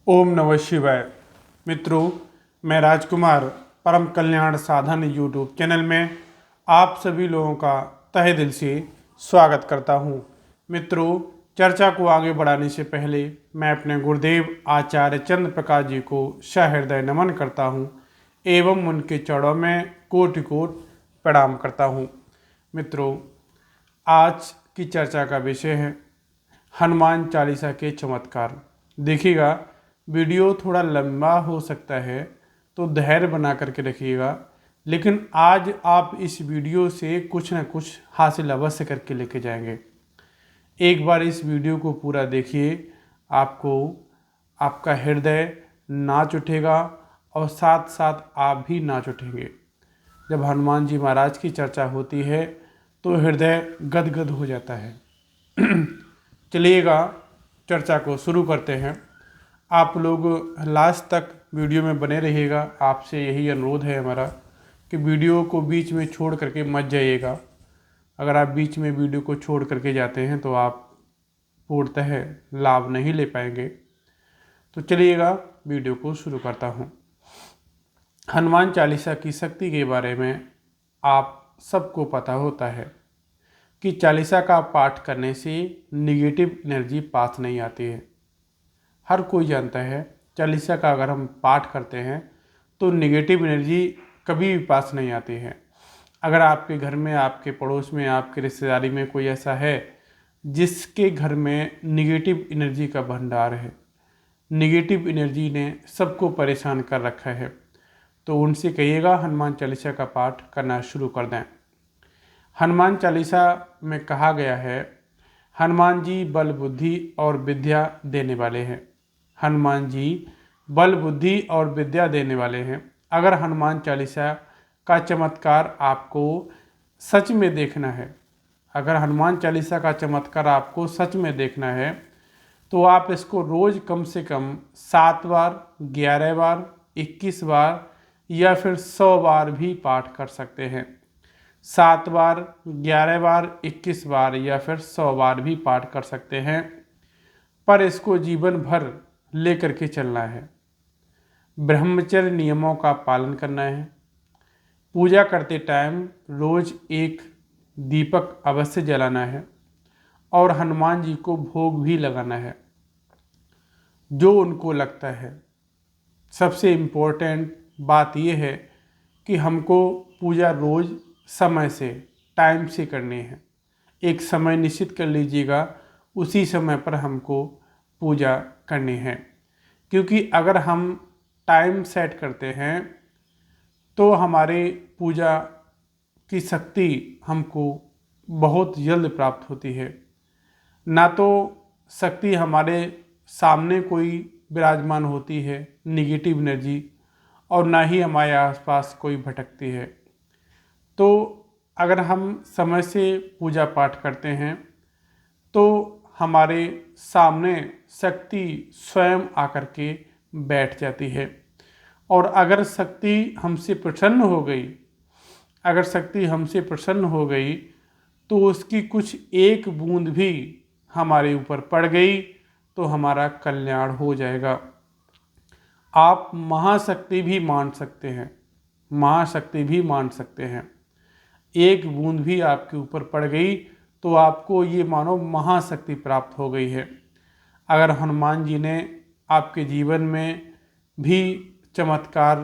ओम नमः शिवाय। मित्रों, मैं राजकुमार परम कल्याण साधन यूट्यूब चैनल में आप सभी लोगों का तहे दिल से स्वागत करता हूं। मित्रों, चर्चा को आगे बढ़ाने से पहले मैं अपने गुरुदेव आचार्य चंद्र प्रकाश जी को सहृदय नमन करता हूं एवं उनके चरणों में कोटि कोटि प्रणाम करता हूं। मित्रों, आज की चर्चा का विषय है हनुमान चालीसा के चमत्कार। देखिएगा, वीडियो थोड़ा लंबा हो सकता है तो धैर्य बना करके रखिएगा, लेकिन आज आप इस वीडियो से कुछ न कुछ हासिल अवश्य करके लेके जाएंगे। एक बार इस वीडियो को पूरा देखिए, आपको आपका हृदय नाच उठेगा और साथ साथ आप भी नाच उठेंगे। जब हनुमान जी महाराज की चर्चा होती है तो हृदय गदगद हो जाता है। चलिएगा, चर्चा को शुरू करते हैं। आप लोग लास्ट तक वीडियो में बने रहिएगा। आपसे यही अनुरोध है हमारा कि वीडियो को बीच में छोड़ करके मत जाइएगा। अगर आप बीच में वीडियो को छोड़ करके जाते हैं तो आप पूर्णतः लाभ नहीं ले पाएंगे। तो चलिएगा, वीडियो को शुरू करता हूँ। हनुमान चालीसा की शक्ति के बारे में आप सबको पता होता है कि चालीसा का पाठ करने से निगेटिव एनर्जी पास नहीं आती है। हर कोई जानता है चालीसा का अगर हम पाठ करते हैं तो निगेटिव एनर्जी कभी भी पास नहीं आती है। अगर आपके घर में, आपके पड़ोस में, आपके रिश्तेदारी में कोई ऐसा है जिसके घर में निगेटिव एनर्जी का भंडार है, निगेटिव एनर्जी ने सबको परेशान कर रखा है, तो उनसे कहिएगा हनुमान चालीसा का पाठ करना शुरू कर दें। हनुमान चालीसा में कहा गया है, हनुमान जी बल बुद्धि और विद्या देने वाले हैं। हनुमान जी बल बुद्धि और विद्या देने वाले हैं। अगर हनुमान चालीसा का चमत्कार आपको सच में देखना है, अगर हनुमान चालीसा का चमत्कार आपको सच में देखना है, तो आप इसको रोज़ कम से कम 7 बार, 11 बार, 21 बार या फिर 100 बार भी पाठ कर सकते हैं। 7 बार, 11 बार, 21 बार या फिर 100 बार भी पाठ कर सकते हैं, पर इसको जीवन भर लेकर के चलना है। ब्रह्मचर्य नियमों का पालन करना है। पूजा करते टाइम रोज एक दीपक अवश्य जलाना है और हनुमान जी को भोग भी लगाना है जो उनको लगता है। सबसे इम्पोर्टेंट बात यह है कि हमको पूजा रोज समय से, टाइम से करनी है। एक समय निश्चित कर लीजिएगा, उसी समय पर हमको पूजा करनी है। क्योंकि अगर हम टाइम सेट करते हैं तो हमारे पूजा की शक्ति हमको बहुत जल्द प्राप्त होती है। ना तो शक्ति हमारे सामने कोई विराजमान होती है निगेटिव एनर्जी, और ना ही हमारे आसपास कोई भटकती है। तो अगर हम समय से पूजा पाठ करते हैं तो हमारे सामने शक्ति स्वयं आकर के बैठ जाती है। और अगर शक्ति हमसे प्रसन्न हो गई, अगर शक्ति हमसे प्रसन्न हो गई तो उसकी कुछ एक बूंद भी हमारे ऊपर पड़ गई तो हमारा कल्याण हो जाएगा। आप महाशक्ति भी मान सकते हैं, महाशक्ति भी मान सकते हैं। एक बूंद भी आपके ऊपर पड़ गई तो आपको ये मानो महाशक्ति प्राप्त हो गई है। अगर हनुमान जी ने आपके जीवन में भी चमत्कार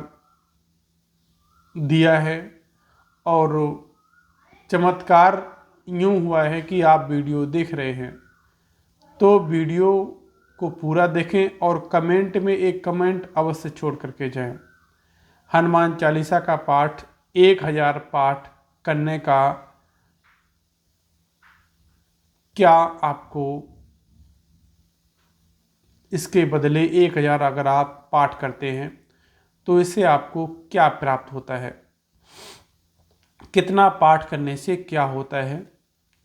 दिया है, और चमत्कार यूँ हुआ है कि आप वीडियो देख रहे हैं, तो वीडियो को पूरा देखें और कमेंट में एक कमेंट अवश्य छोड़ करके जाएं। हनुमान चालीसा का पाठ 1000 पाठ करने का क्या आपको, इसके बदले 1000 अगर आप पाठ करते हैं तो इससे आपको क्या प्राप्त होता है, कितना पाठ करने से क्या होता है,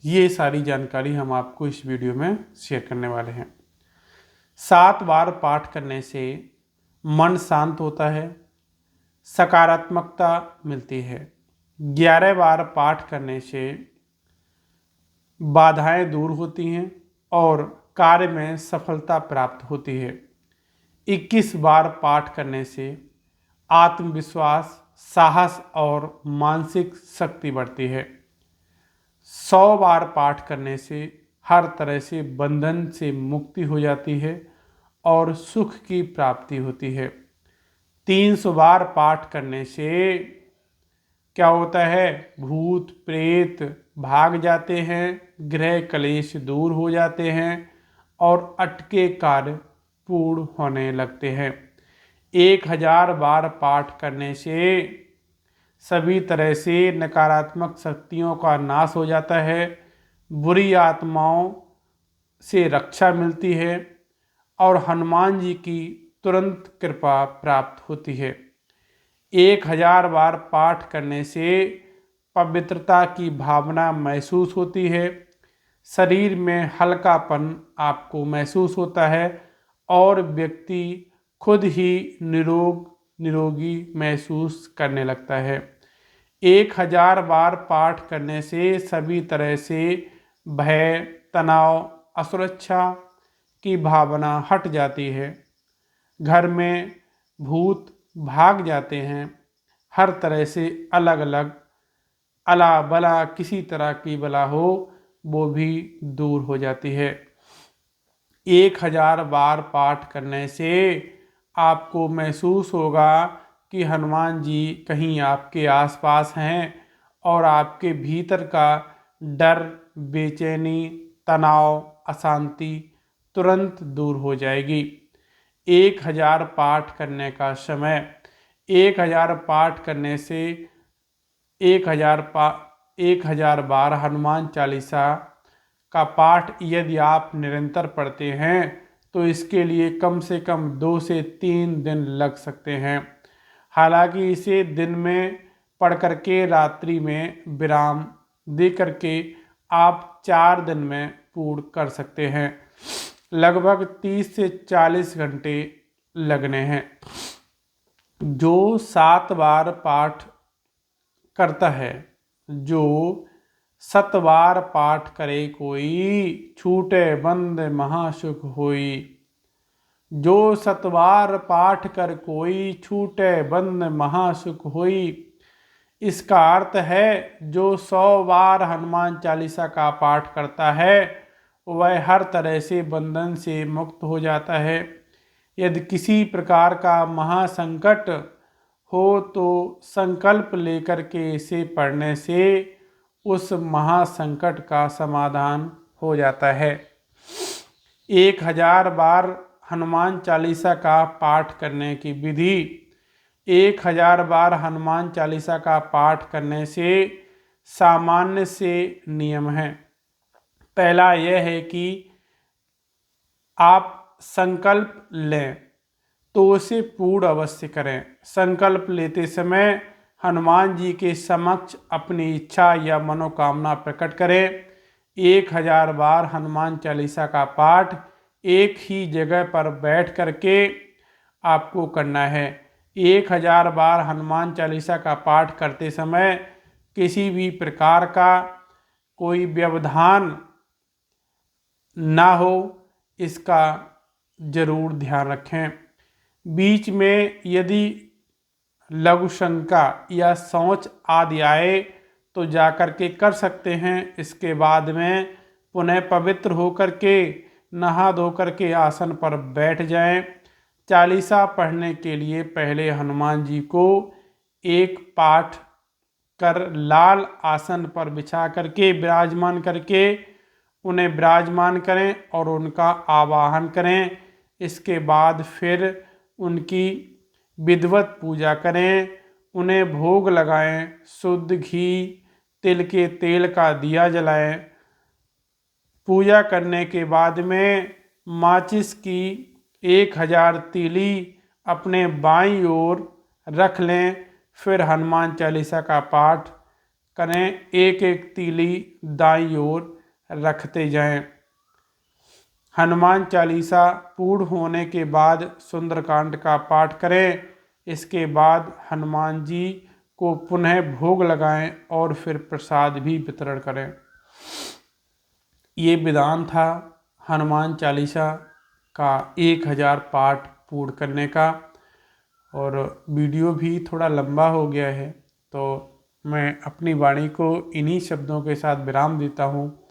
ये सारी जानकारी हम आपको इस वीडियो में शेयर करने वाले हैं। 7 बार पाठ करने से मन शांत होता है, सकारात्मकता मिलती है। 11 बार पाठ करने से बाधाएं दूर होती हैं और कार्य में सफलता प्राप्त होती है। 21 बार पाठ करने से आत्मविश्वास, साहस और मानसिक शक्ति बढ़ती है। 100 बार पाठ करने से हर तरह से बंधन से मुक्ति हो जाती है और सुख की प्राप्ति होती है। 300 बार पाठ करने से क्या होता है? भूत प्रेत भाग जाते हैं, ग्रह क्लेश दूर हो जाते हैं और अटके कार्य पूर्ण होने लगते हैं। 1000 बार पाठ करने से सभी तरह से नकारात्मक शक्तियों का नाश हो जाता है, बुरी आत्माओं से रक्षा मिलती है और हनुमान जी की तुरंत कृपा प्राप्त होती है। 1000 बार पाठ करने से पवित्रता की भावना महसूस होती है, शरीर में हल्कापन आपको महसूस होता है और व्यक्ति खुद ही निरोगी महसूस करने लगता है। 1000 बार पाठ करने से सभी तरह से भय, तनाव, असुरक्षा की भावना हट जाती है, घर में भूत भाग जाते हैं, हर तरह से अलग अलग अला बला किसी तरह की बला हो वो भी दूर हो जाती है। 1000 बार पाठ करने से आपको महसूस होगा कि हनुमान जी कहीं आपके आसपास हैं और आपके भीतर का डर, बेचैनी, तनाव, अशांति तुरंत दूर हो जाएगी। 1000 पाठ करने का समय 1000 पाठ करने से 1000 बार हनुमान चालीसा का पाठ यदि आप निरंतर पढ़ते हैं तो इसके लिए कम से कम 2 से 3 दिन लग सकते हैं। हालांकि इसे दिन में पढ़ करके रात्रि में विराम दे करके आप 4 दिन में पूर्ण कर सकते हैं। लगभग 30 से 40 घंटे लगने हैं। जो 7 बार पाठ करता है, जो 7 बार पाठ करे कोई, छूटे बंद महासुख होई। जो 7 बार पाठ कर कोई, छूटे बंद महासुख होई। इसका अर्थ है जो 100 बार हनुमान चालीसा का पाठ करता है वह हर तरह से बंधन से मुक्त हो जाता है। यदि किसी प्रकार का महासंकट हो तो संकल्प लेकर के इसे पढ़ने से उस महासंकट का समाधान हो जाता है। 1000 बार हनुमान चालीसा का पाठ करने की विधि। 1000 बार हनुमान चालीसा का पाठ करने से सामान्य से नियम है। पहला यह है कि आप संकल्प लें तो उसे पूर्ण अवश्य करें। संकल्प लेते समय हनुमान जी के समक्ष अपनी इच्छा या मनोकामना प्रकट करें। 1000 बार हनुमान चालीसा का पाठ एक ही जगह पर बैठ करके आपको करना है। 1000 बार हनुमान चालीसा का पाठ करते समय किसी भी प्रकार का कोई व्यवधान ना हो, इसका जरूर ध्यान रखें। बीच में यदि लघु शंका या सोच आदि आए तो जाकर के कर सकते हैं। इसके बाद में पुनः पवित्र होकर के नहा धो कर के आसन पर बैठ जाएं। चालीसा पढ़ने के लिए पहले हनुमान जी को एक पाठ कर लाल आसन पर बिछा करके विराजमान करके उन्हें विराजमान करें और उनका आवाहन करें। इसके बाद फिर उनकी विधिवत पूजा करें, उन्हें भोग लगाएं, शुद्ध घी तिल के तेल का दिया जलाएं। पूजा करने के बाद में माचिस की 1000 तीली अपने बाईं ओर रख लें। फिर हनुमान चालीसा का पाठ करें, एक एक तीली दाईं ओर रखते जाएं। हनुमान चालीसा पूर्ण होने के बाद सुंदरकांड का पाठ करें। इसके बाद हनुमान जी को पुनः भोग लगाएं और फिर प्रसाद भी वितरण करें। ये विधान था हनुमान चालीसा का 1000 पाठ पूर्ण करने का। और वीडियो भी थोड़ा लंबा हो गया है, तो मैं अपनी वाणी को इन्हीं शब्दों के साथ विराम देता हूँ।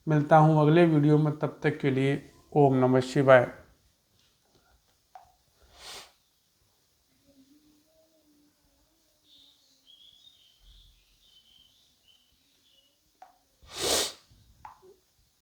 मिलता हूँ अगले वीडियो में, तब तक के लिए ओम नमः शिवाय।